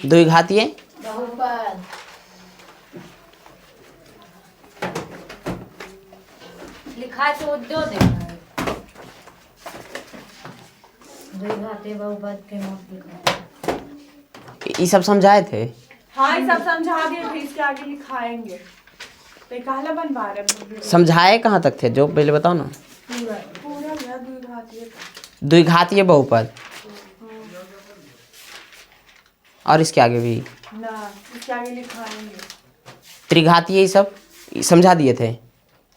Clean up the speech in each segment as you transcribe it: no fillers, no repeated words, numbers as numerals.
द्विघातीय बहुपद। लिखा है तो दो देखा है। द्विघातीय बहुपद के नाम लिखा है। ये सब समझाए थे। हाँ ये सब समझा दिए थे, इसके आगे लिखाएंगे। तो कहला बनवा रहे समझाए कहाँ तक थे जो पहले बताओ ना। पूरा गया द्विघातीय। द्विघातीय बहुपद और इसके आगे भी ना, इसके आगे लिखाएंगे। त्रिघातीय, ये सब समझा दिए थे।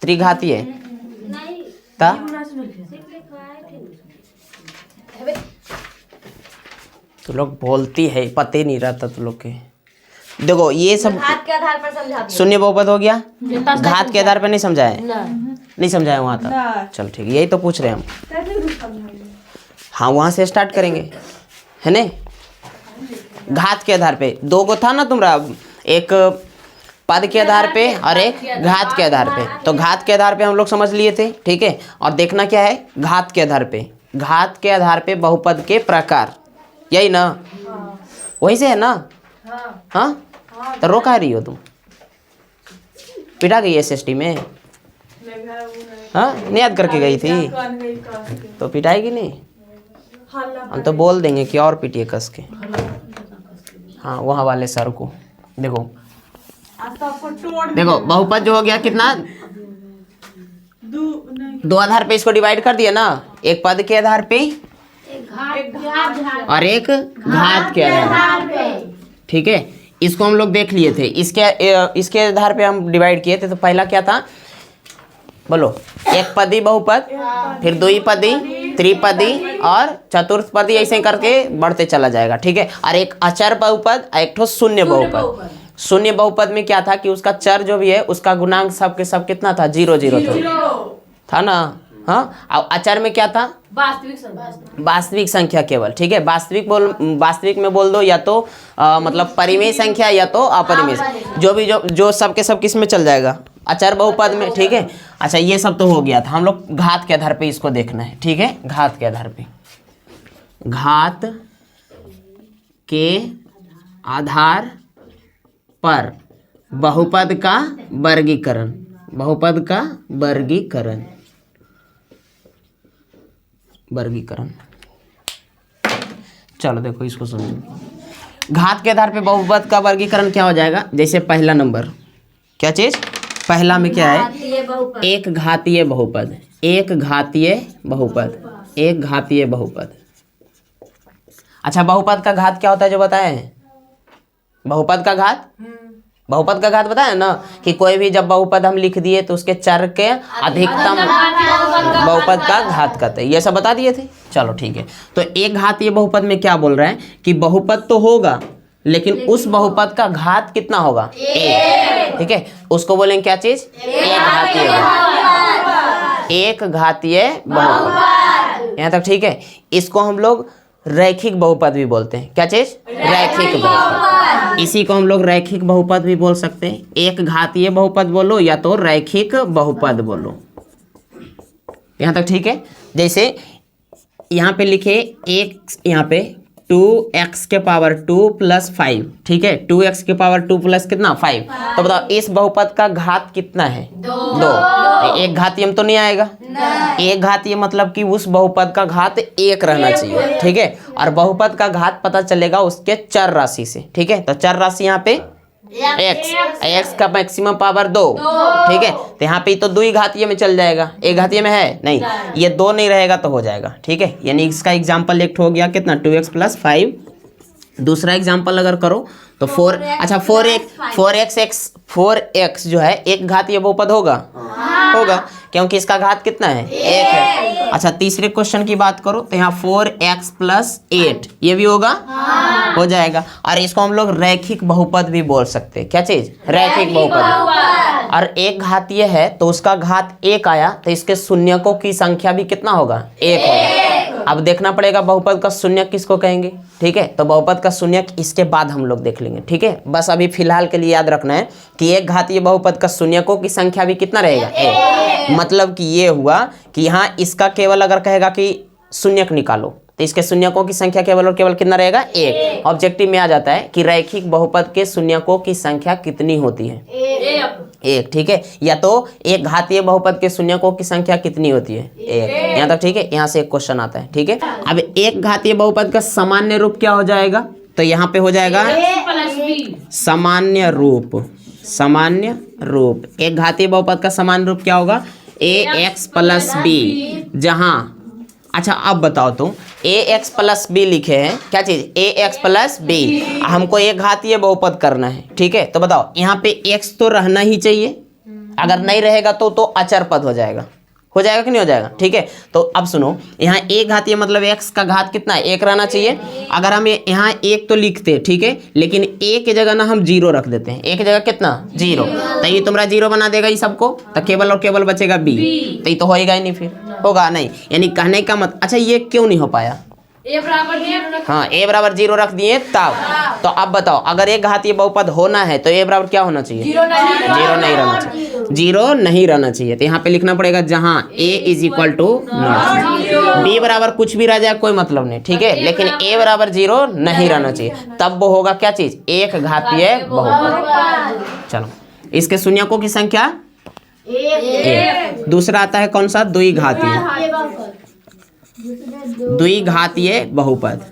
त्रिघातीय नहीं ता तो लोग बोलती है, पता ही नहीं रहता तो लोग के। देखो ये सब घात के आधार पर समझा दिया। शून्य बहुपद हो गया, घात के आधार पर नहीं समझाए, नहीं समझाए वहाँ तक। चल ठीक है, यही तो पूछ रहे हैं हम। हाँ वहाँ से स्टार्ट करेंगे है ने। घात के आधार पे दो गो था ना तुम्हारा, एक पद के आधार पे और एक घात के आधार पे। तो घात के आधार पे हम लोग समझ लिए थे, ठीक है। और देखना क्या है, घात के आधार पे, घात के आधार पे बहुपद के प्रकार, यही ना, वही से है ना। हाँ तो रो कह रही हो तुम, पिटा गई एसएसटी में। हाँ नहीं याद करके गई थी तो पिटाएगी नहीं, हम तो बोल देंगे कि और पिटिए कस के। हाँ वहाँ वाले सर को देखो, देखो बहुपद जो हो गया कितना, दो आधार पे इसको डिवाइड कर दिया ना, एक पद के आधार पे और एक घात के आधार पे, ठीक है। इसको हम लोग देख लिए थे, इसके आधार पे हम डिवाइड किए थे। तो पहला क्या था बोलो, एक पदी बहुपद, फिर द्विपदी, त्रिपदी और चतुर्थपदी, ऐसे करके बढ़ते चला जाएगा, ठीक है। और एक अचर बहुपद, एक ठो शून्य बहुपद। शून्य बहुपद में क्या था कि उसका चर जो भी है उसका गुणांक सब के सब कितना था, 0 0 था ना। हाँ और अचर में क्या था, वास्तविक संख्या केवल, ठीक है। वास्तविक में बोल दो या तो मतलब परिमेय संख्या या तो अपरिमेय, जो भी जो सब के सब किस में चल जाएगा, अचर बहुपद में, ठीक है। अच्छा ये सब तो हो गया था, हम लोग घात के आधार पे इसको देखना है, ठीक है। घात के आधार पे, घात के आधार पर बहुपद का वर्गीकरण, बहुपद का वर्गीकरण, चलो देखो इसको समझो। घात के आधार पे बहुपद का वर्गीकरण क्या हो जाएगा, जैसे पहला नंबर क्या चीज, पहला में क्या है, एक घातीय बहुपद, एक घातीय बहुपद, एक घातीय बहुपद। अच्छा बहुपद का घात क्या होता है जो बताए हैं, बहुपद का घात, बहुपद का घात बताया ना कि कोई भी जब बहुपद हम लिख दिए तो उसके चर के अधिकतम बहुपद का घात कहते हैं, ये सब बता दिए थे। चलो ठीक है, तो एक घातीय बहुपद में क्या बोल रहे हैं कि बहुपद तो होगा लेकिन उस बहुपद का घात कितना होगा, एक, ठीक है। उसको बोलेंगे क्या चीज, एक घातीय बहुपद, एक घातीय बहुपद, यहाँ तक ठीक है। इसको हम लोग रैखिक बहुपद भी बोलते हैं, क्या चीज, रैखिक बहुपद। इसी को हम लोग रैखिक बहुपद भी बोल सकते हैं। एक घातीय बहुपद बोलो या तो रैखिक बहुपद बोलो, यहाँ तक ठीक है। जैसे यहाँ पे लिखे एक, यहाँ पे 2x के पावर 2 + 5, ठीक है। 2x के पावर 2 + कितना 5, तो बताओ इस बहुपद का घात कितना है, 2। एक घातीय तो नहीं आएगा, एक घातीय मतलब कि उस बहुपद का घात 1 रहना चाहिए, ठीक है। और बहुपद का घात पता चलेगा उसके चर राशि से, ठीक है। तो चर राशि यहाँ पे x का मैक्सिमम पावर 2, ठीक है। तो यहाँ पे तो 2 घातीय में चल जाएगा, एक घातीय में है नहीं, ये 2 नहीं रहेगा तो हो जाएगा, ठीक है। यानी इसका एग्जाम्पल एक हो गया कितना, 2x + 5। दूसरा एग्जाम्पल अगर करो तो 4, अच्छा 4x जो है एक घातीय बहुपद होगा, होगा क्योंकि इसका घात कितना है, 1 है। अच्छा तीसरे क्वेश्चन की बात करो तो यहाँ 4x + 8 ये भी होगा, हो जाएगा। और इसको हम लोग रैखिक बहुपद भी बोल सकते हैं, क्या चीज, रैखिक बहुपद। और एक घातीय है तो उसका घात 1 आया तो इसके शून्यकों की संख्या भी कितना होगा, 1 होगा। अब देखना पड़ेगा बहुपद का शून्यक किसको कहेंगे, ठीक है। तो बहुपद का शून्यक इसके बाद हम लोग देख लेंगे, ठीक है। बस अभी फिलहाल के लिए याद रखना है कि एक घातीय बहुपद का शून्यकों की संख्या भी कितना रहेगा, 1। मतलब कि ये हुआ कि यहाँ इसका केवल अगर कहेगा कि शून्यक निकालो तो इसके शून्यकों की संख्या केवल और केवल कितना रहेगा? एक। ऑब्जेक्टिव में आ जाता है कि रैखिक बहुपद के शून्यकों की संख्या कितनी होती है? एक। ठीक है, या तो एक घातीय बहुपद के शून्यकों की संख्या कितनी होती है? एक। यहाँ तक ठीक है, यहाँ से एक क्वेश्चन आता है। ठीक है, अब एक घातीय बहुपद का सामान्य रूप क्या हो जाएगा? तो यहाँ पे हो जाएगा सामान्य रूप। सामान्य रूप एक घातीय बहुपद का सामान्य रूप क्या होगा? ax plus b. जहाँ अच्छा अब बताओ तुम ax प्लस बी लिखे हैं, क्या चीज? ax plus b. हमको एक घातीय बहुपद करना है। ठीक है, तो बताओ यहाँ पे x तो रहना ही चाहिए, अगर नहीं रहेगा तो अचर पद हो जाएगा। हो जाएगा कि नहीं हो जाएगा? ठीक है, तो अब सुनो, यहाँ एक घातीय मतलब x का घात कितना है? एक रहना चाहिए। अगर हम यहाँ एक तो लिखते हैं, ठीक है, लेकिन एक की जगह ना हम 0 रख देते हैं। एक की जगह कितना? 0। तो ये तुम्हारा 0 बना देगा ये सबको, तो केवल और केवल बचेगा b। तो ये तो होएगा ही नहीं, फिर होगा नहीं। यानी कहने का मत, अच्छा ये क्यों नहीं हो पाया? हाँ, a बराबर 0 रख दिए तब। तो अब बताओ, अगर एक घातीय बहुपद होना है तो a बराबर क्या होना चाहिए? 0 नहीं रहना चाहिए। 0 नहीं रहना चाहिए, तो यहाँ पे लिखना पड़ेगा जहाँ a is equal to not. b बराबर कुछ भी रह जाए कोई मतलब नहीं, ठीक है, लेकिन a बराबर 0 नहीं रहना चाहिए। तब वो होगा क्या चीज? एक घातीय बहुपद। चलो, इसके शून्यकों की संख्या एक। दूसरा आता है कौन सा? द्विघातीय। द्विघातीय बहुपद।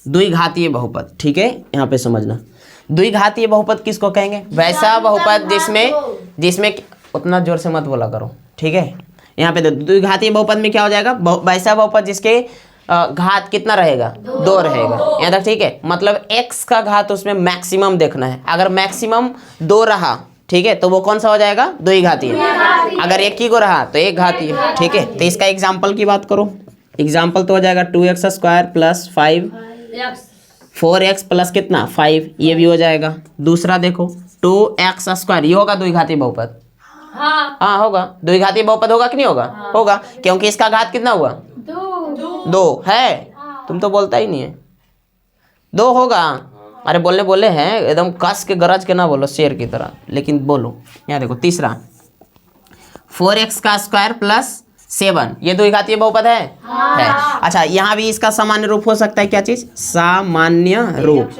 द्विघातीय बहुपद, ठीक है, यहाँ पे समझना। द्विघातीय बहुपद किसको कहेंगे? वैसा बहुपद जिसमें उतना जोर से मत बोला करो, ठीक है। यहाँ पे द्विघातीय बहुपद में क्या हो जाएगा? वैसा बहुपद जिसके घात कितना रहेगा? 2 रहेगा। यहाँ तक ठीक है, मतलब x का घात उसमें मैक्सिमम देखना है। अगर मैक्सिमम 2 रहा, ठीक है, तो वो कौन सा हो जाएगा? द्विघातीय। अगर एक ही को रहा तो एक घातीय। ठीक है, तो इसका एग्जाम्पल की बात करो। एग्जाम्पल तो हो जाएगा 2x square plus 5 4x plus कितना? 5। ये भी हो जाएगा। दूसरा देखो 2x स्क्वायर, ये होगा द्विघातीय बहुपद। हाँ होगा, द्विघातीय बहुपद होगा कि नहीं होगा? होगा, क्योंकि इसका घात कितना हुआ? 2 है। तुम तो बोलता ही नहीं है। 2 होगा। अरे बोले हैं एकदम कस के गरज के ना बोलो शेर की तरह, लेकिन बोलो। यहाँ देखो तीसरा 4x का स्क्वायर प्लस 7, ये द्विघातीय बहुपद है? है। अच्छा, यहाँ भी इसका सामान्य रूप हो सकता है, क्या चीज? सामान्य रूप।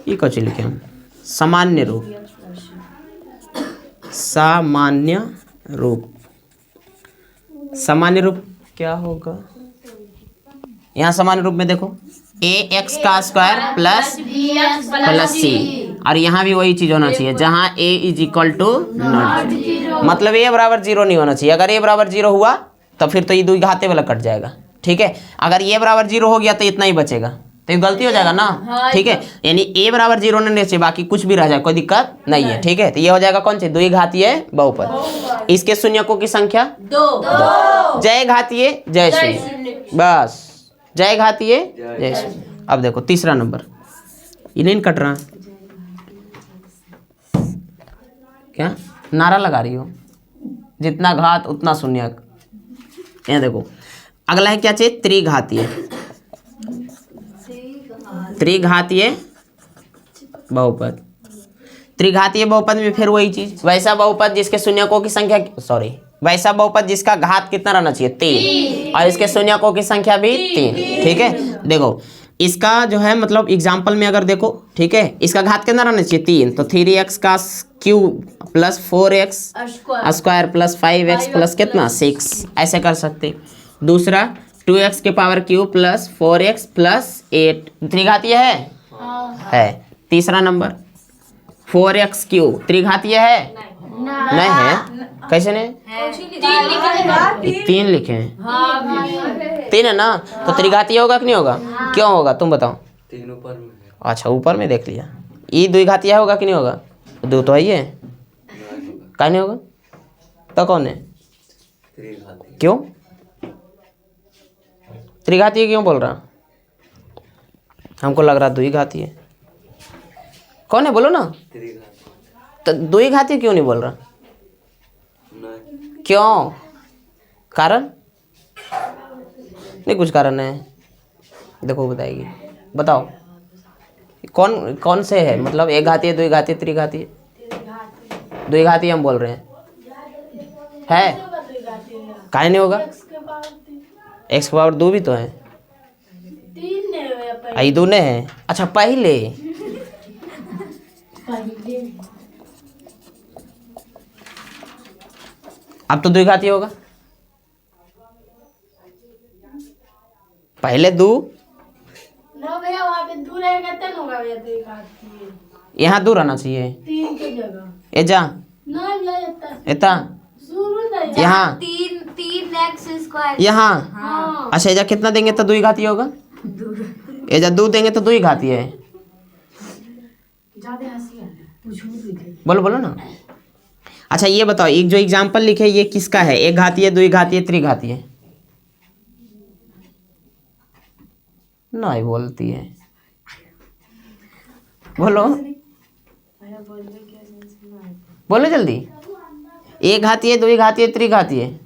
ये कुछ लिखे हम, सामान्य रूप। सामान्य रूप। सामान्य रूप क्या होगा? यहाँ सामान्य रूप में देखो ax का स्क्वायर प्लस c, और यहाँ भी वही चीज होना चाहिए जहाँ a is equal to not. मतलब a बराबर 0 नहीं होना चाहिए। अगर a बराबर 0 हुआ तो फिर तो ये द्विघातीय वाला कट जाएगा, ठीक है। अगर a बराबर 0 हो गया तो इतना ही बचेगा, तो ये गलती हो जाएगा ना, ठीक है। यानी a बराबर 0 नहीं चाहिए, बाकी कुछ भी रह जाए कोई दिक्कत नहीं है, ठीक है। तो ये हो जाएगा कौन सी? द्विघातीय बहुपद। इसके शून्यकों की संख्या 2। जय घातीय जय शून्य, बस जय घातीय जय शून्य। अब देखो तीसरा नंबर, ये नहीं कट रहा, क्या नारा लगा रही हो? जितना घात उतना शून्यक। यहाँ देखो अगला है क्या चीज? त्रिघातीय। त्रिघातीय बहुपद। त्रिघातीय बहुपद में फिर वही चीज, वैसा बहुपद जिसके शून्यकों की संख्या, वैसा बहुपद जिसका घात कितना रहना चाहिए? 3, और इसके शून्यकों की संख्या भी 3, ठीक है। देखो इसका जो है मतलब एग्जाम्पल में अगर देखो, ठीक है, इसका घात कितना रहना चाहिए? 3, तो 3x का cube plus 4x square plus 5x plus कितना? 6, ऐसे कर सकते। दूसरा 2x के power cube plus 4x plus 8, त्रिघातीय है। तीसरा नंबर 4x क्यूब त्रिघातीय है? नहीं है। कैसे नहीं? 3 लिखे हैं। 3 है ना, तो त्रिघातीय होगा कि नहीं होगा? क्यों होगा तुम बताओ? 3 ऊपर में है। अच्छा ऊपर में देख लिया। ये द्विघातीय होगा कि नहीं होगा? 2 तो है ही है, क्या नहीं होगा? तो कौन है? क्यों त्रिघातीय क्यों बोल रहा? हमको लग रहा द्विघातीय। कौन है बोलो ना? तो द्विघातीय क्यों नहीं बोल रहा? क्यों? कारण नहीं, कुछ कारण है, देखो बताएगी। बताओ कौन कौन से है? मतलब एक घातीय, द्विघातीय, त्रिघातीय? द्विघातीय हम बोल रहे हैं, है? काहे नहीं होगा? एक्स की पावर 2 भी तो है, आई दूने है। अच्छा पहले अब तो 2 घाती होगा, पहले 2 ना भैया वहाँ पे दूर रहेगा तब होगा भैया तो एक आदमी यहाँ 2 रहना चाहिए। 3 की जगह ए जा ना भैया इतना इतना शुरू नहीं यहाँ 3 एक्स स्क्वायर। यहाँ। हाँ अच्छा एजा कितना देंगे तो 2 ही घाती होगा, एजा 2 देंगे तो 2 ही घाती है। ज्यादा हंसी आ रहा है पूछो भी बोलो बोलो ना। अच्छा ये बताओ, एक जो एग्जाम्पल लिखे ये किसका है, एक घाती है, 2 घाती है, त्रिघाती है? नहीं बोलती है, बोलो बोलो जल्दी। 1 घाती है, 2 घाती है, त्रिघाती है?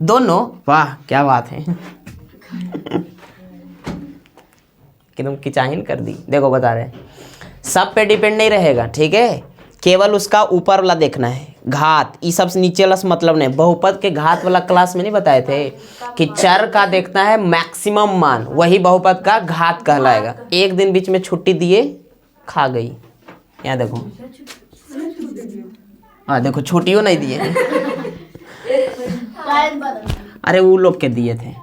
दोनों? वाह क्या बात है कि तुम किचाहिन कर दी। देखो बता रहे सब पे डिपेंड नहीं रहेगा, ठीक है, केवल उसका ऊपर वाला देखना है। घात ये सब नीचे वाला से मतलब नहीं। बहुपद के घात वाला क्लास में नहीं बताए थे कि चर का देखना है मैक्सिमम मान, वही बहुपद का घात कहलाएगा। एक दिन बीच में छुट्टी दिए, खा गई। यहाँ देखो, हाँ देखो छुट्टियों नहीं दिए अरे वो लोग के दिए थे।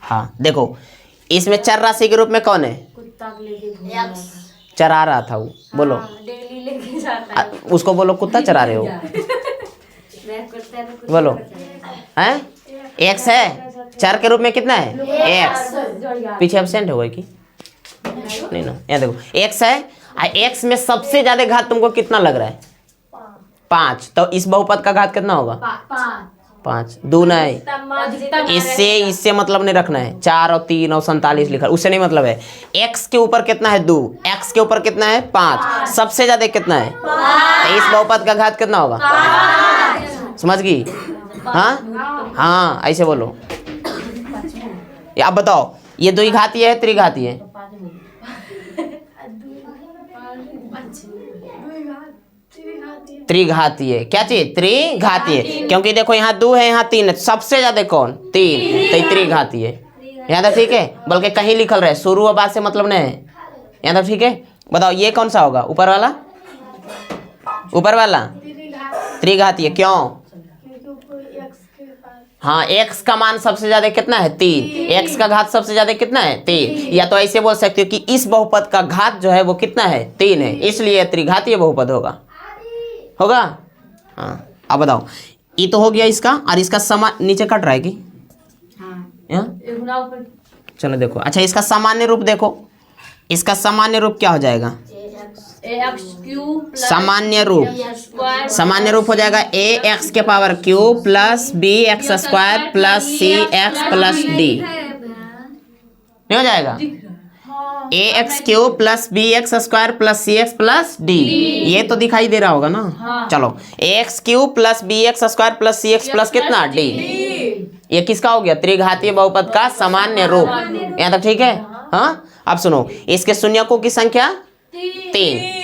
हाँ देखो इसमें चर राशि के रूप में कौन है? चरा रहा था वो, बोलो। डेली लेके जाता है। उसको बोलो कुत्ता चरा रहे हो, मैं कुत्ते को कुछ बोलो। हैं एक्स है, चर के रूप में कितना है? एक्स। पीछे एब्सेंट हो गई कि नहीं ना? यहाँ देखो एक्स है, एक्स में सबसे ज्यादा घात तुमको कितना लग रहा है? 5। तो इस बहुपद का घात कितना होगा? 5। 2 नहीं, इससे मतलब नहीं रखना है। 4 और 3 और 47 लिखा, उससे नहीं मतलब है। x के ऊपर कितना है? 2। x के ऊपर कितना है? 5। सबसे ज्यादा कितना है? तो इस बहुपद का घात कितना होगा? समझ गई? हाँ हाँ ऐसे बोलो। अब बताओ ये 2 घाती है, त्रिघाती है? त्रिघाती है। क्या चीज? त्रिघाती है, क्योंकि देखो यहाँ 2 है, यहाँ 3 है, सबसे ज्यादा कौन? 3, तो त्रिघाती है। यहाँ तक ठीक है, बल्कि कहीं लिखल रहे, शुरू और बाद से मतलब नहीं है। यहाँ तक ठीक है। बताओ ये कौन सा होगा? ऊपर वाला, ऊपर वाला त्रिघाती है। क्यों? हाँ x का मान सबसे ज्यादा कितना है? 3। x का घात सबसे ज्यादा कितना है? 3। या तो ऐसे बोल सकते हो कि इस बहुपद का घात जो है वो कितना है? 3 है, इसलिए त्रिघातीय बहुपद होगा। होगा? हाँ अब बताओ, ये तो हो गया इसका, और इसका समान नीचे कट रहा है कि यहाँ? चलो देखो। अच्छा इसका सामान्य रूप देखो, इसका सामान्य रूप क्या हो जाएगा? सामान्य रूप, सामान्य रूप हो जाएगा ax के power q plus bx square plus cx plus d। नहीं हो जाएगा? ax Q plus bx square plus cx plus d। ये तो दिखाई दे रहा होगा ना? चलो ax Q plus bx square plus cx plus कितना? d। ये किसका हो गया? त्रिघातीय बहुपद का सामान्य रूप। यहाँ तक ठीक है? हाँ अब सुनो, इसके शून्यकों की संख्या 3।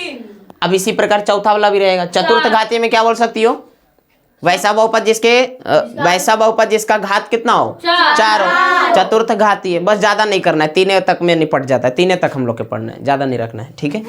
अब इसी प्रकार चौथा वाला भी रहेगा। चतुर्थ घातीय में क्या बोल सकती हो? वैसा बहुपद जिसका घात कितना हो? 4 हो। चतुर्थ घातीय, बस ज्यादा नहीं करना है, 3 तक में निपट जाता है। 3 तक हम लोग के पढ़ना है, ज्यादा नहीं रखना है, ठीक है।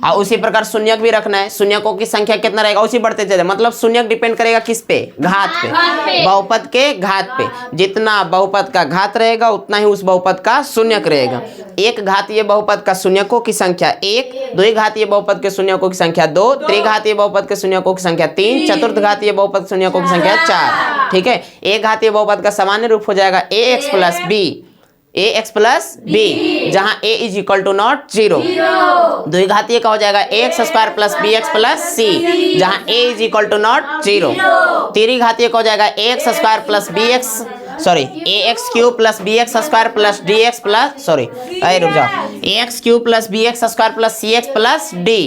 और उसी प्रकार शून्यक भी रखना है। शून्यकों की संख्या कितना रहेगा? उसी बढ़ते चले, मतलब शून्यक डिपेंड करेगा किस पे? घात पे, बहुपद के घात पे। जितना बहुपद का घात रहेगा उतना ही उस बहुपद का शून्यक रहेगा। एक घातीय बहुपद का शून्यकों की संख्या 1, 2 घातीय बहुपद के शून्यकों की संख्या 2, त्रिघातीय बहुपद के शून्यकों की संख्या 3, चतुर्थ घातीय बहुपद शून्यकों की संख्या 4, ठीक है। एक घातीय बहुपद का सामान्य रूप हो जाएगा ax plus b, ax plus b, जहां a is equal to not 0। द्विघातीय का हो जाएगा ax square plus bx plus c, जहां a is equal to not 0। त्रिघातीय का हो जाएगा ax square plus bx ax cube plus bx square plus dx plus रुक जाओ, ax cube plus bx square plus cx plus d,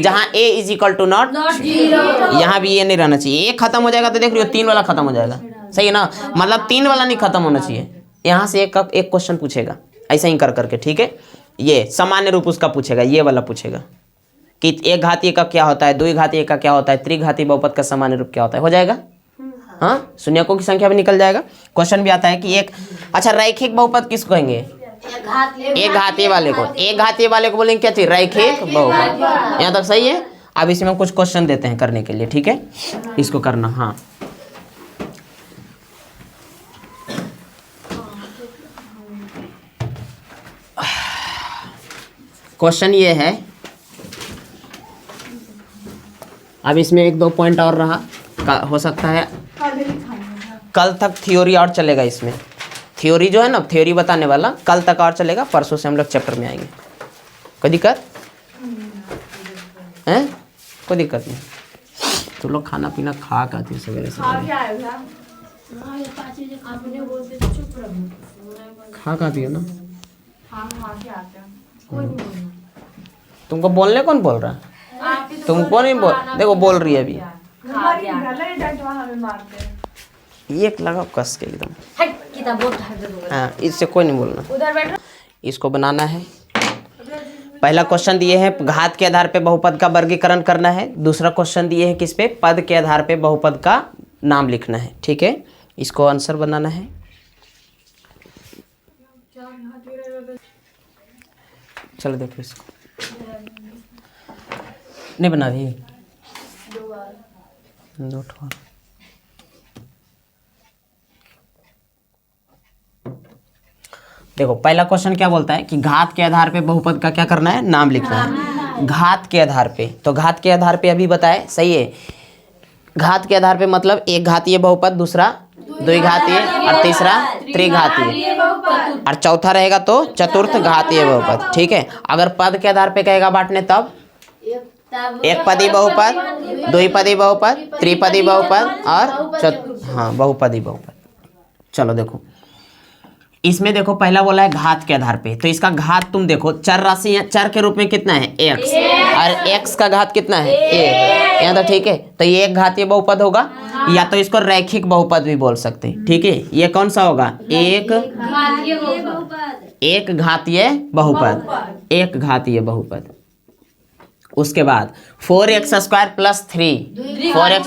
जहां a is equal to not 0। यहाँ भी ये नहीं रहना चाहिए। एक खत्म हो जाएगा तो देख रही हो 3 वाला खत्म हो जाएगा, सही है ना? मतलब 3 वाला नहीं खत्म होना चाहिए। यहाँ से एक क्वेश्चन पूछेगा ऐसा ही कर करके, ठीक है। ये सामान्य रूप उसका पूछेगा, ये वाला पूछेगा, कि एक घातीय का क्या होता है, द्विघातीय का क्या होता है, त्रिघातीय बहुपद का सामान्य रूप क्या होता है। हो जाएगा, हाँ, शून्यकों की संख्या भी निकल जाएगा। क्वेश्चन भी आता है कि एक, अच्छा रैखिक बहुपद किसको कहेंगे, एक घातीय वाले को, एक घातीय वाले को बोलेंगे क्या चाहिए, रैखिक बहुपद। यहाँ तक सही है। अब इसमें कुछ क्वेश्चन देते हैं करने के लिए, ठीक है, इसको करना। हाँ, क्वेश्चन ये है, अब इसमें एक दो पॉइंट और रहा, हो सकता है कल तक थ्योरी और चलेगा। इसमें थ्योरी जो है ना, थ्योरी बताने वाला कल तक और चलेगा, परसों से हम लोग चैप्टर में आएंगे। कोई दिक्कत है? कोई दिक्कत नहीं। तुम लोग खाना पीना खा के आती सवेरे से, खा के आती हो ना। तुमको बोलने कौन बोल रहा है? तुमको नहीं बोल, देखो बोल रही है अभी। एक लगा कस के एकदम, हाँ, इससे कोई नहीं बोलना। इसको बनाना है। पहला क्वेश्चन दिए हैं घात के आधार पे बहुपद का वर्गीकरण करना है। दूसरा क्वेश्चन दिए हैं किस पे, पद के आधार पे बहुपद का नाम लिखना है। ठीक है, इसको आंसर बनाना है। चलो देखो इसको, नहीं बना भी दो ठो। देखो पहला क्वेश्चन क्या बोलता है कि घात के आधार पे बहुपद का क्या करना है, नाम लिखना है। घात के आधार पे, तो घात के आधार पे अभी बताए, सही है। घात के आधार पे मतलब एक घातीय बहुपद, दूसरा द्विघातीय और तीसरा त्रिघातीय, और चौथा रहेगा तो चतुर्थ घातीय बहुपद। ठीक है, अगर पद के आधार पे कहेगा बांटने तब एक पदी बहुपद, द्विपदी बहुपद, त्रिपदी बहुपद और हाँ बहुपदी बहुपद। चलो देखो इसमें, देखो पहला बोला है घात के आधार पे, तो इसका घात तुम देखो, चर राशि है, चर के रूप में कितना है x, और x का घात कितना है a। यहाँ तो ठीक है, तो ये एक घातीय बहुपद होगा, या तो इसको रैखिक बहुपद भी बोल सकते हैं। ठीक है, ये कौन सा होगा, एक घातीय बहुपद, एक घातीय बहुपद। उसके बाद 4x स्क्वायर प्लस 3, 4x,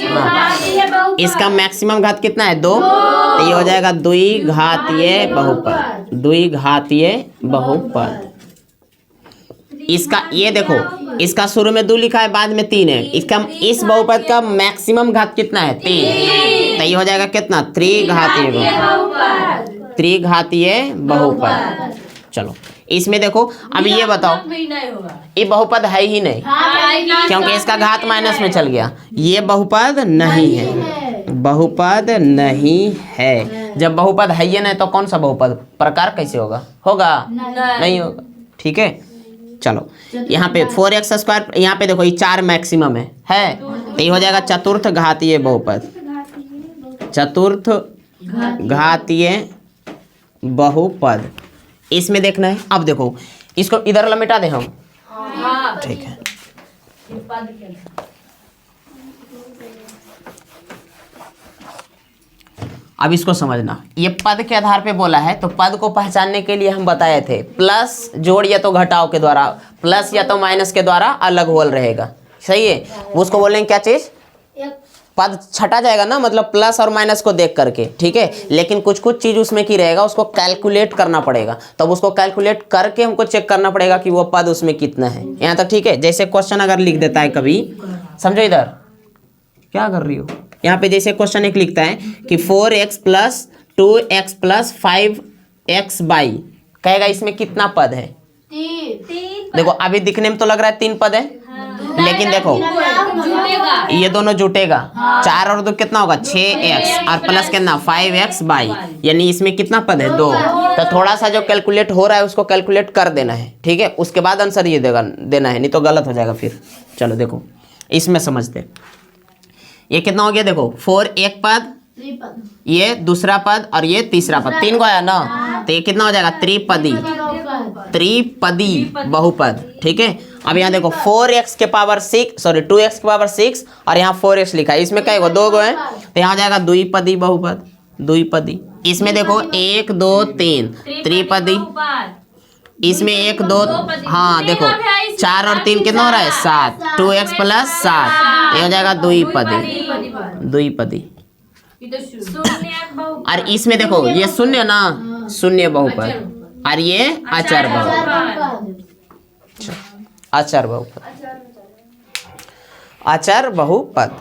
इसका मैक्सिमम घात कितना है 2, तो ये हो जाएगा द्विघातीय बहुपद, द्विघातीय बहुपद। इसका ये देखो, इसका शुरू में 2 लिखा है, बाद में 3 है। इसका इस बहुपद का मैक्सिमम घात कितना है 3, तो ये हो जाएगा कितना, त्रिघातीय बहुपद, त्रिघातीय बहुपद। चलो इसमें देखो, अब ये बताओ, ये बहुपद है ही नहीं, क्योंकि इसका घात माइनस में चल गया। ये बहुपद नहीं है, बहुपद नहीं है। जब बहुपद है ही नहीं तो कौन सा बहुपद, प्रकार कैसे होगा, होगा नहीं होगा। ठीक है, चलो यहाँ पे 4x स्क्वायर, यहाँ पे देखो ये 4 मैक्सिमम है, तो ये हो जाएगा चतुर्थ घातीय बहुपद, चतुर्थ घातीय बहुपद। इसमें देखना है। अब देखो इसको इधर लमिटा दे हम, ठीक है। अब इसको समझना, ये पद के आधार पे बोला है, तो पद को पहचानने के लिए हम बताए थे प्लस जोड़ या तो घटाव के द्वारा, प्लस या तो माइनस के द्वारा अलग होल रहेगा। सही है, उसको बोलेंगे क्या चीज, पद छटा जाएगा ना, मतलब प्लस और माइनस को देख करके। ठीक है, लेकिन कुछ कुछ चीज उसमें की रहेगा, उसको कैलकुलेट करना पड़ेगा, तब उसको कैलकुलेट करके हमको चेक करना पड़ेगा कि वो पद उसमें कितना है। यहाँ तक ठीक है। जैसे क्वेश्चन अगर लिख देता है कभी, समझो इधर क्या कर रही हो, यहाँ पे जैसे क्वेश्चन एक लिखता है कि 4x plus 2x plus 5x by, कहेगा इसमें कितना पद है, 3। देखो अभी दिखने में तो लग रहा है 3 पद है, लेकिन देखो ये दोनों जुटेगा, 4 और 2 कितना होगा 6x, और प्लस कितना 5x बाई, यानी इसमें कितना पद है 2। तो थोड़ा सा जो कैलकुलेट हो रहा है उसको कैलकुलेट कर देना है। ठीक है, उसके बाद आंसर ये देना है, नहीं तो गलत हो जाएगा फिर। चलो देखो इसमें समझते, ये कितना हो गया, देखो 4 एक पद, ये दूसरा पद और ये तीसरा पद, 3 को आया ना, तो ये कितना हो जाएगा त्रिपदी, त्रिपदी बहुपद। ठीक है, अब यहाँ देखो 4x के पावर 6, सॉरी 2x के पावर 6, और यहाँ 4x लिखा है, इसमें कई 2 है, तो यहाँ हो जाएगा द्विपदी बहुपद, द्विपदी। इसमें देखो 1 2 3 त्रिपदी इसमें 1 2 हाँ देखो 4 और 3 कितना हो रहा है 7 2x प्लस 7 ये हो जाएगा द्विपदी। और इसमें देखो ये शून्य ना शून्य बहुपद और ये अचर बहुपद। अचर बहुपद अचर बहुपद।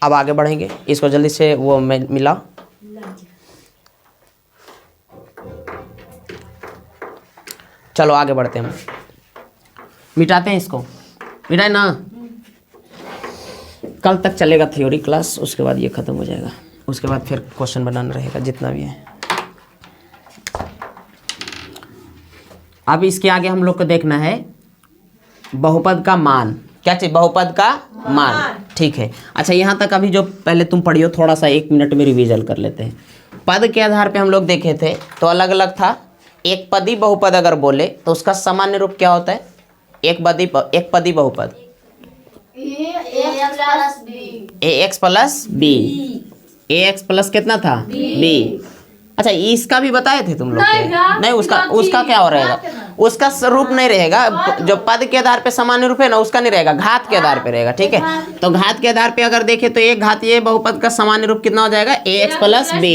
अब आगे बढ़ेंगे इसको जल्दी से वो मिला। चलो आगे बढ़ते हैं मिटाते हैं इसको मिटाए ना। कल तक चलेगा थ्योरी क्लास उसके बाद ये खत्म हो जाएगा उसके बाद फिर क्वेश्चन बनाना रहेगा जितना भी है। अब इसके आगे हम लोग को देखना है बहुपद का मान। क्या चाहिए बहुपद का मान ठीक है। अच्छा यहाँ तक अभी जो पहले तुम पढ़ी हो थोड़ा सा 1 मिनट में रिवीजन कर लेते हैं। पद के आधार पे हम लोग देखे थे तो अलग अलग था। एक पदी बहुपद अगर बोले तो उसका सामान्य रूप क्या होता है एक पदी बहुपद ax plus b ax plus कितना था b। अच्छा इसका भी बताए थे तुम लोग नहीं उसका क्या हो रहेगा उसका रूप नहीं रहेगा। जो पद के आधार पे सामान्य रूप है ना उसका नहीं रहेगा घात के आधार पे रहेगा ठीक है। तो घात के आधार पे अगर देखें तो एक घातीय बहुपद का सामान्य रूप कितना हो जाएगा ax प्लस b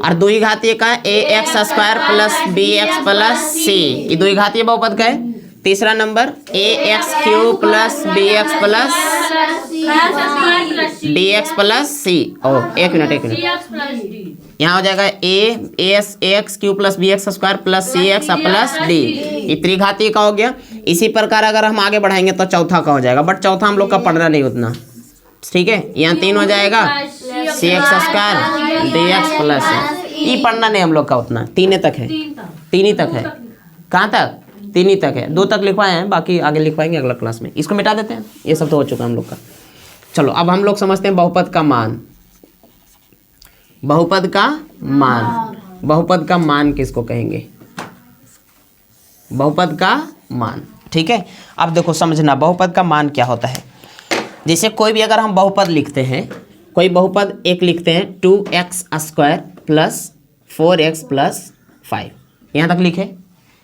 और द्विघातीय का ax square plus bx plus c ये द्विघातीय बहुपद का है। तीसरा number ax cube plus bx plus dx plus c। एक मिनट यहाँ हो जाएगा ax cube plus bx square plus cx plus d ये त्रिघातीय का हो गया। इसी प्रकार अगर हम आगे बढ़ाएंगे तो चौथा का हो जाएगा बट चौथा हम लोग का पढ़ना नहीं उतना ठीक है। यहाँ 3 हो जाएगा cx स्क्वायर dx प्लस ये पढ़ना नहीं हम लोग का उतना 3 तक है 3 तक है। कहाँ तक 3 तक है 2 तक लिखवाए हैं बाकी आगे लिखवाएंगे अगला क्लास में। इसको मिटा देते हैं ये सब तो हो चुका है हम लोग का। चलो अब हम लोग समझते हैं बहुपद का मान। बहुपद का मान बहुपद का मान किसको कहेंगे बहुपद का मान ठीक है। अब देखो समझना बहुपद का मान क्या होता है। जैसे कोई भी अगर हम बहुपद लिखते हैं कोई बहुपद एक लिखते हैं 2x square plus 4x plus 5 यहाँ तक लिखे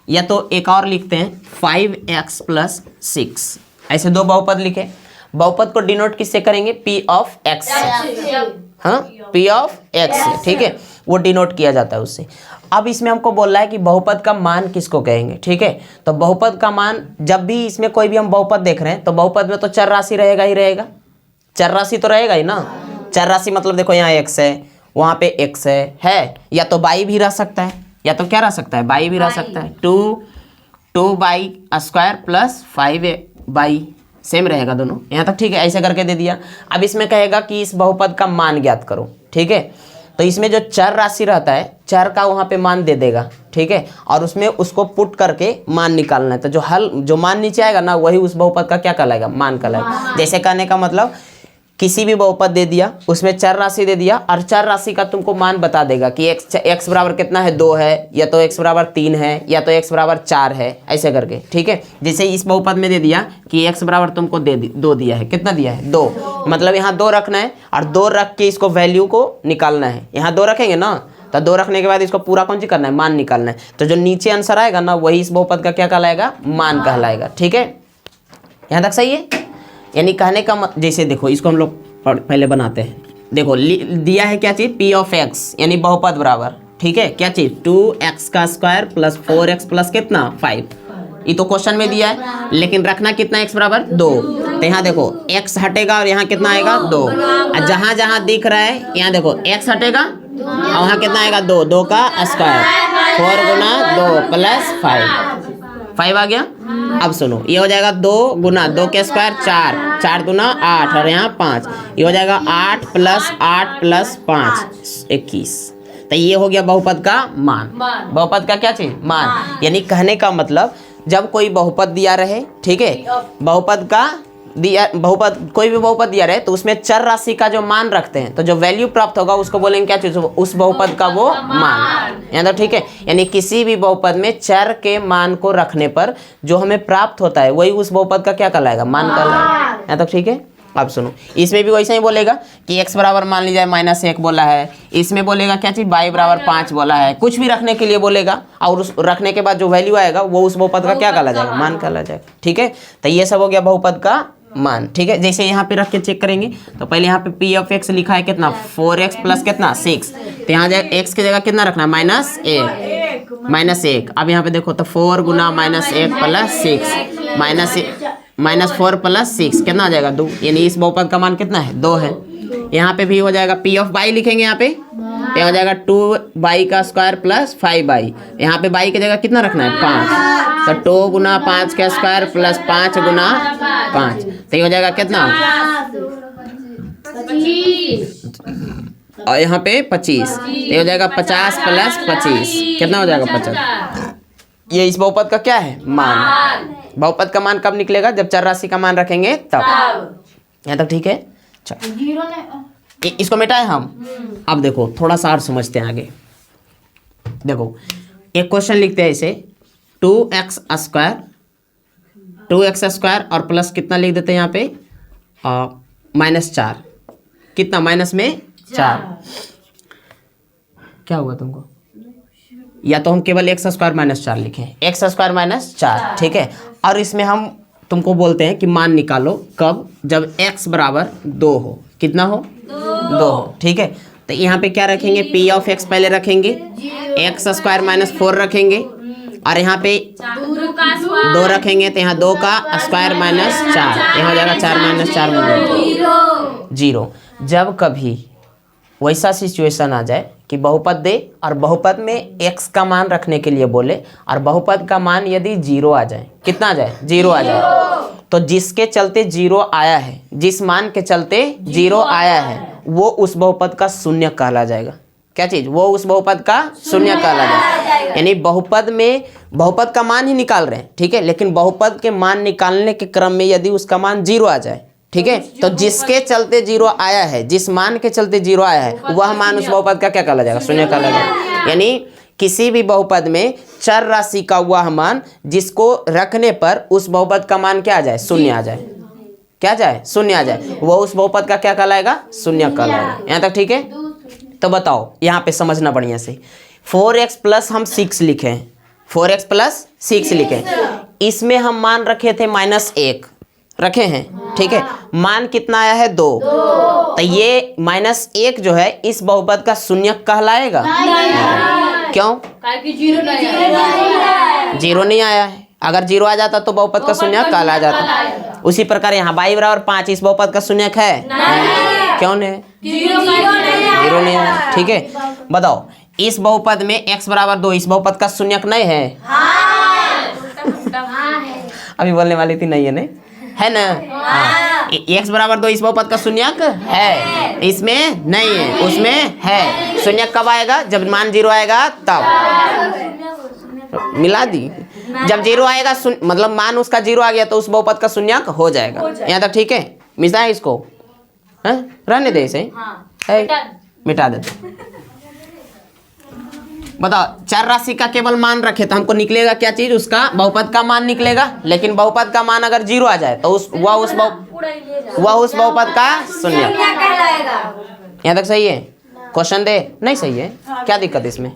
या तो एक और लिखते हैं 5x प्लस 6 ऐसे 2 बहुपद लिखे। बहुपद को डिनोट किससे करेंगे p ऑफ x हाँ p ऑफ x ठीक है वो डिनोट किया जाता है उससे। अब इसमें हमको बोल रहा है कि बहुपद का मान किसको कहेंगे ठीक है। तो बहुपद का मान जब भी इसमें कोई भी हम बहुपद देख रहे हैं तो बहुपद में तो चर राशि रहेगा ही रहेगा। चर राशि तो रहेगा ही ना। चर राशि मतलब देखो यहाँ x है वहाँ पे x है या तो बाई भी रह सकता है या तो क्या रह सकता है बाई भी रह सकता है 2 by square plus 5 by same रहेगा दोनों यहाँ तक ठीक है। ऐसे करके दे दिया। अब इसमें कहेगा कि इस बहुपद का मान ज्ञात करो ठीक है। तो इसमें जो चर राशि रहता है चर का वहाँ पे मान दे देगा ठीक है और उसमें उसको पुट करके मान निकालना है। तो जो मान नीचे आएगा ना वही उस बहुपद का क्या कहलाएगा मान कहलाएगा। जैसे कहने का मतलब किसी भी बहुपद दे दिया उसमें चर राशि दे दिया और चर राशि का तुमको मान बता देगा कि x बराबर कितना है 2 है या तो x बराबर 3 है या तो x बराबर 4 है ऐसे करके ठीक है। जैसे इस बहुपद में दे दिया कि x बराबर तुमको 2 दिया है कितना दिया है 2 मतलब यहाँ 2 रखना है और 2 रख के इसको वैल्यू को निकालना है। यहाँ 2 रखेंगे ना तो 2 रखने के बाद इसको पूरा कौन सी करना है मान निकालना है। तो जो नीचे आंसर आएगा ना वही इस बहुपद का क्या कहलाएगा मान कहलाएगा ठीक है। यहाँ तक सही है। यानी कहने का जैसे देखो इसको हम लोग पहले बनाते हैं। देखो दिया है क्या चीज़ p ऑफ x यानी बहुपद बराबर ठीक है क्या चीज़ 2x का स्क्वायर प्लस 4x प्लस कितना 5 ये तो क्वेश्चन में दिया है लेकिन रखना कितना x बराबर 2। तो यहाँ देखो x हटेगा और यहाँ कितना आएगा 2 और जहाँ जहाँ दिख रहा है यहाँ देखो x हटेगा और वहाँ कितना आएगा 2 का स्क्वायर 4 गुना 2 प्लस 5 आ गया। अब सुनो ये हो जाएगा 2 गुना 2 के स्क्वायर 4 दूना 8 और यहाँ 5 ये हो जाएगा 8 प्लस 5 21। तो ये हो गया बहुपद का मान। बहुपद का क्या चीज मान। यानी कहने का मतलब जब कोई बहुपद दिया रहे ठीक है बहुपद का बहुपद कोई भी बहुपद दिया रहे तो उसमें चर राशि का जो मान रखते हैं तो जो वैल्यू प्राप्त होगा उसको बोलेंगे क्या चीज उस बहुपद का वो मान। यहाँ तो ठीक है यानी किसी भी बहुपद में चर के मान को रखने पर जो हमें प्राप्त होता है वही उस बहुपद का क्या कहलाएगा मान कहलाएगा। यहाँ तक ठीक है। अब सुनो, इसमें भी वैसे ही बोलेगा कि x बराबर मान लीजिए -1 बोला है, इसमें बोलेगा क्या चीज़ y बराबर 5 बोला है, कुछ भी रखने के लिए बोलेगा और उस रखने के बाद जो वैल्यू आएगा वो उस बहुपद का क्या कहला जाएगा, मान कहला जाएगा। ठीक है, तो ये सब हो गया बहुपद का मान। ठीक है, जैसे यहाँ पे रख के चेक करेंगे तो पहले यहाँ पे पी ऑफ एक्स लिखा है कितना 4x प्लस कितना 6, तो यहाँ x की जगह कितना रखना है -1। अब यहाँ पे देखो तो 4 गुना -1 प्लस 6 -4 प्लस 6 कितना आ जाएगा 2, यानी इस बहुपद का मान कितना है 2 है। यहाँ पे भी हो जाएगा पी ऑफ y लिखेंगे यहाँ पे तो हो जाएगा 2y का स्क्वायर प्लस 5y, यहाँ पे y की जगह कितना रखना है 5, तो 2 गुना 5 का स्क्वायर प्लस 5 गुना 5, तो ये हो जाएगा कितना, और यहाँ पे 25, तो ये हो जाएगा 50 प्लस 25 कितना हो जाएगा 50। ये इस बहुपद का क्या है मान। बहुपद का मान कब निकलेगा, जब चर राशि का मान रखेंगे तब। यहाँ तक ठीक है। चलो इसको मिटाए हम। अब देखो थोड़ा सा और समझते हैं आगे। देखो एक क्वेश्चन लिखते हैं इसे 2x स्क्वायर और प्लस कितना लिख देते हैं यहाँ पे -4, कितना माइनस में 4, क्या हुआ तुमको, या तो हम केवल x स्क्वायर -4 लिखें, x स्क्वायर -4। ठीक है, और इसमें हम तुमको बोलते हैं कि मान निकालो कब, जब x बराबर 2 हो, कितना हो 2 हो। ठीक है, तो यहाँ पे क्या रखेंगे p ऑफ x पहले रखेंगे, x स्क्वायर -4 रखेंगे और यहाँ पे 2 रखेंगे, तो यहाँ 2 का स्क्वायर -4, यहाँ हो जाएगा 4 - 4 0। जब कभी वैसा सिचुएशन आ जाए कि बहुपद दे और बहुपद में x का मान रखने के लिए बोले और बहुपद का मान यदि 0 आ जाए, कितना आ जाए 0 आ जाए, तो जिसके चलते 0 आया है, जिस मान के चलते 0 आया है वो उस बहुपद का शून्य कहला जाएगा। क्या चीज, वो उस बहुपद का शून्य कहला जाएगा। यानी बहुपद में बहुपद का मान ही निकाल रहे हैं, ठीक है, लेकिन बहुपद के मान निकालने के क्रम में यदि उसका मान 0 आ जाए, ठीक है, तो जिसके चलते 0 आया है, जिस मान के चलते 0 आया है वह मान उस बहुपद का क्या कहला जाएगा, शून्य कहला जाएगा। यानी किसी भी बहुपद में चर राशि का वह मान जिसको रखने पर उस बहुपद का मान क्या आ जाए, शून्य आ जाए, क्या जाए, शून्य आ जाए, वो उस बहुपद का क्या कहलाएगा, शून्य कहलाएगा। यहाँ तक ठीक है। तो बताओ यहाँ पे समझना बढ़िया से, 4x प्लस हम 6 लिखे, 4x प्लस 6 लिखे, इसमें हम मान रखे थे -1 रखे हैं, ठीक है, मान कितना आया है 2, तो ये -1 जो है इस बहुपद का शून्य कहलाएगा, क्यों, 0 नहीं आया है, अगर 0 आ जाता तो बहुपद का शून्य कहला जाता। उसी प्रकार यहाँ y बराबर 5 इस बहुपद का शून्य है, क्यों नहीं, 0 नहीं आया। ठीक है, बताओ इस बहुपद में x बराबर 2 इस बहुपद का शून्य नहीं है, अभी बोलने वाली थी, नहीं है, नहीं है ना, हाँ, x बराबर 2 इस बहुपद का शून्यक है, इसमें नहीं है, उसमें है। शून्यक कब आएगा, जब मान 0 आएगा तब, मिला दी, जब 0 आएगा मतलब मान उसका 0 आ गया तो उस बहुपद का शून्यक हो जाएगा। यहाँ तक ठीक है, मिटा है इसको, रहने दे इसे, मिटा देते। बताओ चर राशि का केवल मान रखे तो हमको निकलेगा क्या चीज, उसका बहुपद का मान निकलेगा, लेकिन बहुपद का मान अगर 0 आ जाए तो वह उस बहुपद का शून्य। यहाँ तक सही है, क्वेश्चन दे, नहीं सही है, क्या दिक्कत इसमें,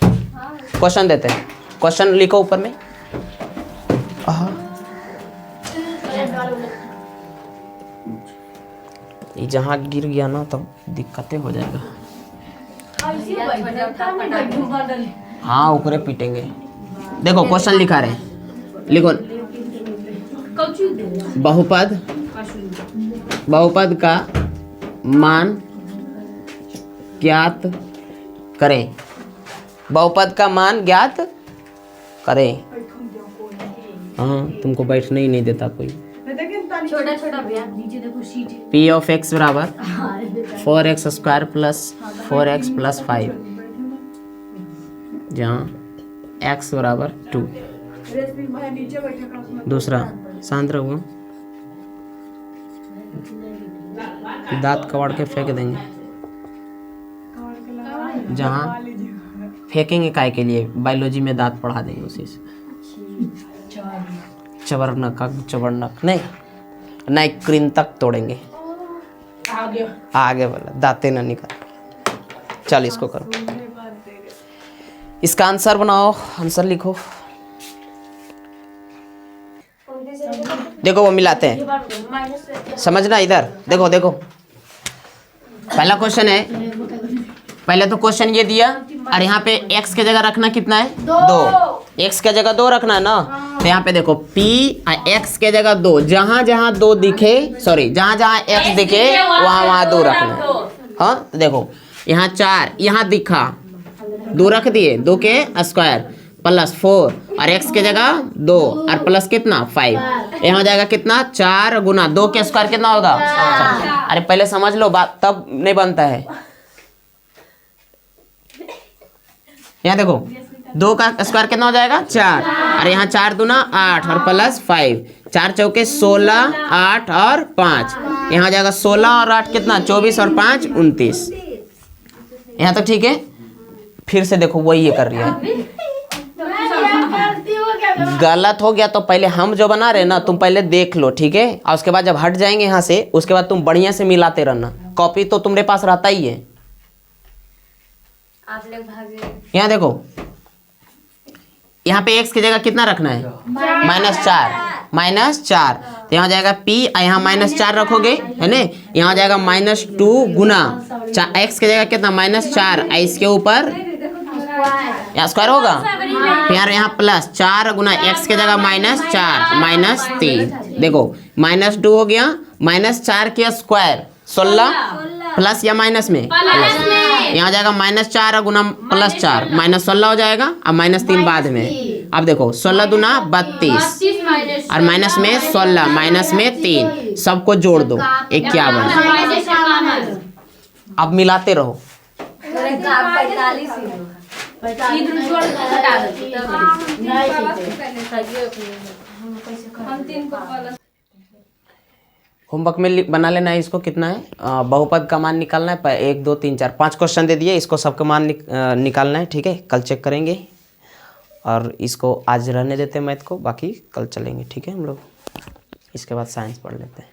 क्वेश्चन देते हैं, क्वेश्चन लिखो ऊपर में। ये जहाँ गिर गया ना तब दिक्कतें हो जाएगा। हाँ ऊपरे पीटेंगे। देखो क्वेश्चन लिखा रहे, लिखो बहुपद का मान ज्ञात करें, बहुपद का मान ज्ञात करें। हाँ तुमको बैठने ही नहीं देता कोई। छोटा भैया नीचे देखो शीट, पी ऑफ एक्स बराबर 4x square plus 4x plus 5, जहाँ x बराबर 2। दूसरा शांत रहो, दांत कबाड़ के फेंक देंगे, जहाँ फेंकेंगे काय के लिए, बायोलॉजी में दांत पढ़ा देंगे उसी से, चबरनक नहीं। नाइक्रीन तक तोड़ेंगे। आगे आगे वाला दांते ना निकाल। चल इसको करो। इसका आंसर बनाओ, आंसर लिखो। देखो वो मिलाते हैं, समझना इधर देखो देखो। पहला क्वेश्चन है, पहले तो क्वेश्चन ये दिया और यहाँ पे x के जगह रखना कितना है? 2। x के जगह 2 रखना है ना, तो यहाँ पे देखो p x के जगह 2, जहाँ जहाँ 2 दिखे, सॉरी जहाँ जहाँ x दिखे वहाँ वहाँ 2 रखना है। हाँ तो देखो यहाँ 4, यहाँ दिखा 2 रख दिए, 2 के स्क्वायर प्लस 4 और x के जगह 2 और प्लस कितना 5, यहाँ हो जाएगा कितना 4 गुना 2 के स्क्वायर कितना होगा 4। अरे पहले समझ लो बात, तब नहीं बनता है। यहाँ देखो 2 का स्क्वायर कितना हो जाएगा 4 और यहाँ 4 दूना 8 और प्लस 5, 4 चौके 16, 8 और 5, यहाँ हो जाएगा 16 और 8 कितना 24 और 5 29। यहाँ तक ठीक है। फिर से देखो वही ये कर रही है, गलत हो गया तो पहले हम जो बना रहे ना तुम पहले देख लो, ठीक है, और उसके बाद जब हट जाएंगे यहाँ से उसके बाद तुम बढ़िया से मिलाते रहना। कॉपी तो तुम्हारे पास रहता ही है। आप लोग भागे। यहाँ देखो यहाँ पे x की जगह कितना रखना है -4, -4 तो यहाँ जाएगा p और यहाँ -4 रखोगे है ना, यहाँ जाएगा -2 गुना x की जगह कितना -4 और इसके ऊपर यहाँ स्क्वायर होगा, फिर यहाँ प्लस 4 गुना x की जगह -4 -3, देखो -2 हो गया, -4 के स्क्वायर 16 प्लस या माइनस में यहाँ जाएगा -4 गुना +4 -16 हो जाएगा और -3 बाद में। अब देखो 16 दूना 32 और माइनस में 16 माइनस में 3 सबको जोड़ दो 51। अब मिलाते रहो। होमवर्क में बना लेना है इसको, कितना है बहुपद का मान निकालना है। 1 2 3 4 5 क्वेश्चन दे दिए, इसको सबका मान निकालना है, ठीक है। कल चेक करेंगे और इसको आज रहने देते हैं मैथ को, बाकी कल चलेंगे, ठीक है। हम लोग इसके बाद साइंस पढ़ लेते हैं।